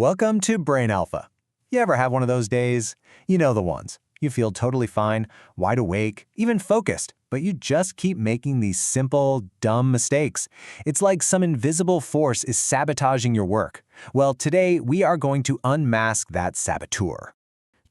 Welcome to Brain Alpha. You ever have one of those days? You know the ones. You feel totally fine, wide awake, even focused, but you just keep making these simple, dumb mistakes. It's like some invisible force is sabotaging your work. Well, today we are going to unmask that saboteur.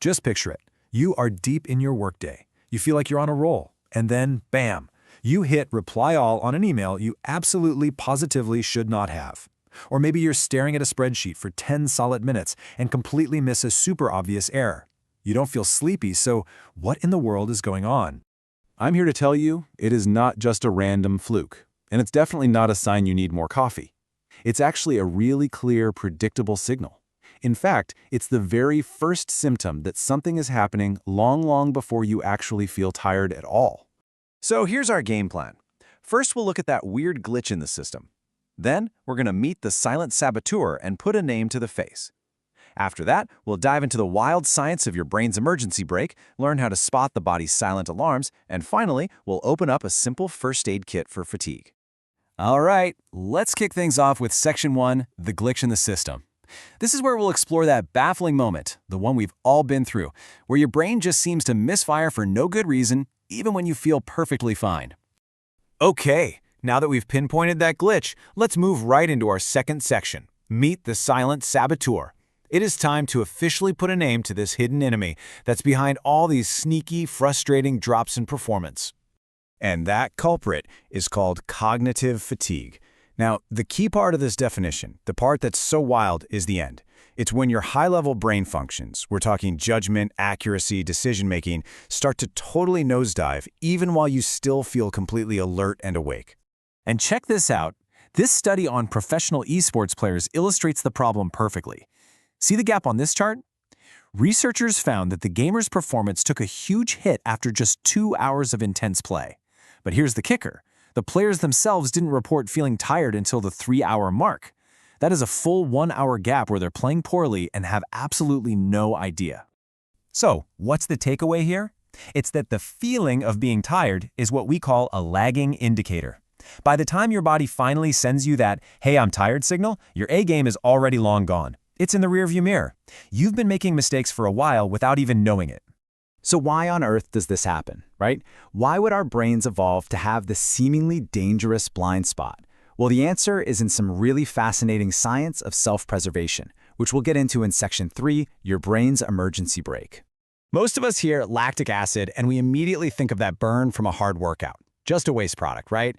Just picture it. You are deep in your workday. You feel like you're on a roll. And then, bam, you hit reply all on an email you absolutely positively should not have. Or maybe you're staring at a spreadsheet for 10 solid minutes and completely miss a super obvious error. You don't feel sleepy, so what in the world is going on? I'm here to tell you it is not just a random fluke, and it's definitely not a sign you need more coffee. It's actually a really clear, predictable signal. In fact, it's the very first symptom that something is happening long before you actually feel tired at all. So here's our game plan. First, we'll look at that weird glitch in the system. Then, we're going to meet the silent saboteur and put a name to the face. After that, we'll dive into the wild science of your brain's emergency brake, learn how to spot the body's silent alarms, and finally, we'll open up a simple first aid kit for fatigue. All right, let's kick things off with Section 1, the glitch in the system. This is where we'll explore that baffling moment, the one we've all been through, where your brain just seems to misfire for no good reason, even when you feel perfectly fine. Okay, now that we've pinpointed that glitch, let's move right into our second section, Meet the Silent Saboteur. It is time to officially put a name to this hidden enemy that's behind all these sneaky, frustrating drops in performance. And that culprit is called cognitive fatigue. Now, the key part of this definition, the part that's so wild, is the end. It's when your high-level brain functions, we're talking judgment, accuracy, decision-making, start to totally nosedive even while you still feel completely alert and awake. And check this out. This study on professional esports players illustrates the problem perfectly. See the gap on this chart? Researchers found that the gamer's performance took a huge hit after just 2 hours of intense play. But here's the kicker. The players themselves didn't report feeling tired until the 3-hour mark. That is a full 1-hour gap where they're playing poorly and have absolutely no idea. So, what's the takeaway here? It's that the feeling of being tired is what we call a lagging indicator. By the time your body finally sends you that, "Hey, I'm tired" signal, your A game is already long gone. It's in the rearview mirror. You've been making mistakes for a while without even knowing it. So why on earth does this happen, right? Why would our brains evolve to have this seemingly dangerous blind spot? Well, the answer is in some really fascinating science of self-preservation, which we'll get into in Section 3, Your Brain's Emergency Brake. Most of us hear lactic acid and we immediately think of that burn from a hard workout. Just a waste product, right?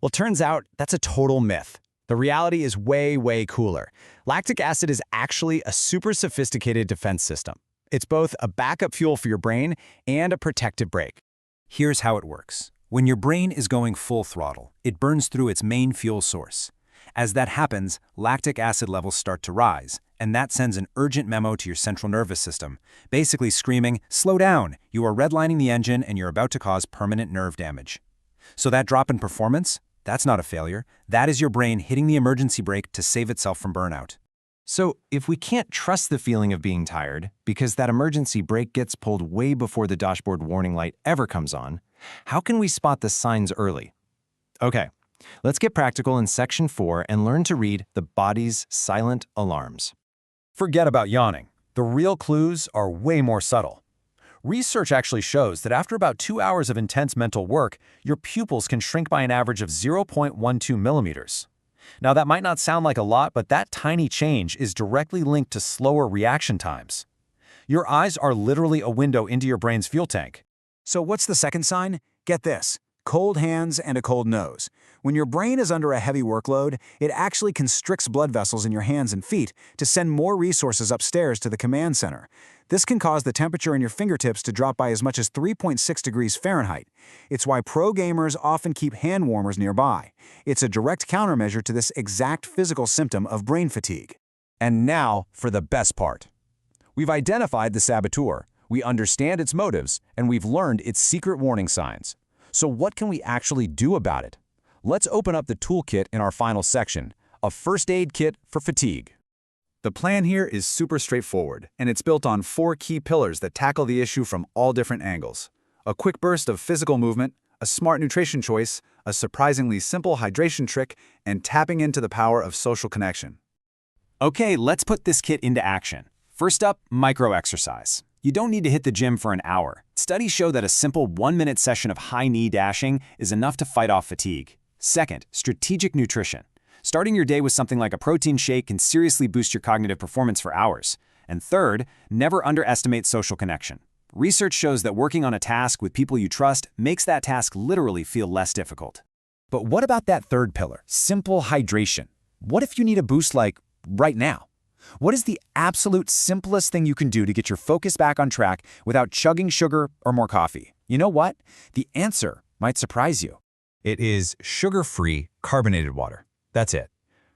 Well, turns out that's a total myth. The reality is way cooler. Lactic acid is actually a super sophisticated defense system. It's both a backup fuel for your brain and a protective brake. Here's how it works. When your brain is going full throttle, it burns through its main fuel source. As that happens, lactic acid levels start to rise, and that sends an urgent memo to your central nervous system, basically screaming, "Slow down! You are redlining the engine and you're about to cause permanent nerve damage." So that drop in performance? That's not a failure. That is your brain hitting the emergency brake to save itself from burnout. So if we can't trust the feeling of being tired, because that emergency brake gets pulled way before the dashboard warning light ever comes on, how can we spot the signs early? Okay, let's get practical in Section 4 and learn to read the body's silent alarms. Forget about yawning. The real clues are way more subtle. Research actually shows that after about 2 hours of intense mental work, your pupils can shrink by an average of 0.12 millimeters. Now, that might not sound like a lot, but that tiny change is directly linked to slower reaction times. Your eyes are literally a window into your brain's fuel tank. So what's the second sign? Get this. Cold hands and a cold nose. When your brain is under a heavy workload, it actually constricts blood vessels in your hands and feet to send more resources upstairs to the command center. This can cause the temperature in your fingertips to drop by as much as 3.6 degrees Fahrenheit. It's why pro gamers often keep hand warmers nearby. It's a direct countermeasure to this exact physical symptom of brain fatigue. And now for the best part. We've identified the saboteur, we understand its motives, and we've learned its secret warning signs. So what can we actually do about it? Let's open up the toolkit in our final section, a first aid kit for fatigue. The plan here is super straightforward, and it's built on 4 key pillars that tackle the issue from all different angles. A quick burst of physical movement, a smart nutrition choice, a surprisingly simple hydration trick, and tapping into the power of social connection. Okay, let's put this kit into action. First up, micro-exercise. You don't need to hit the gym for an hour. Studies show that a simple 1-minute session of high-knee dashing is enough to fight off fatigue. Second, strategic nutrition. Starting your day with something like a protein shake can seriously boost your cognitive performance for hours. And third, never underestimate social connection. Research shows that working on a task with people you trust makes that task literally feel less difficult. But what about that third pillar, simple hydration? What if you need a boost like right now? What is the absolute simplest thing you can do to get your focus back on track without chugging sugar or more coffee? You know what? The answer might surprise you. It is sugar-free carbonated water. That's it.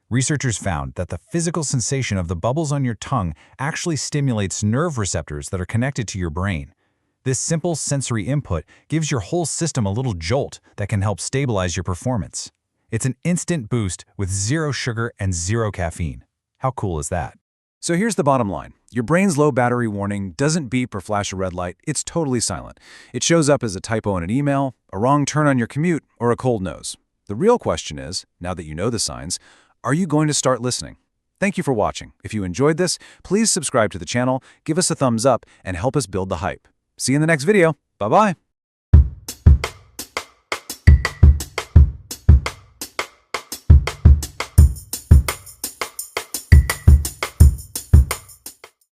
Researchers found that the physical sensation of the bubbles on your tongue actually stimulates nerve receptors that are connected to your brain. This simple sensory input gives your whole system a little jolt that can help stabilize your performance. It's an instant boost with zero sugar and zero caffeine. How cool is that? So here's the bottom line. Your brain's low battery warning doesn't beep or flash a red light. It's totally silent. It shows up as a typo in an email, a wrong turn on your commute, or a cold nose. The real question is, now that you know the signs, are you going to start listening? Thank you for watching. If you enjoyed this, please subscribe to the channel, give us a thumbs up, and help us build the hype. See you in the next video. Bye-bye.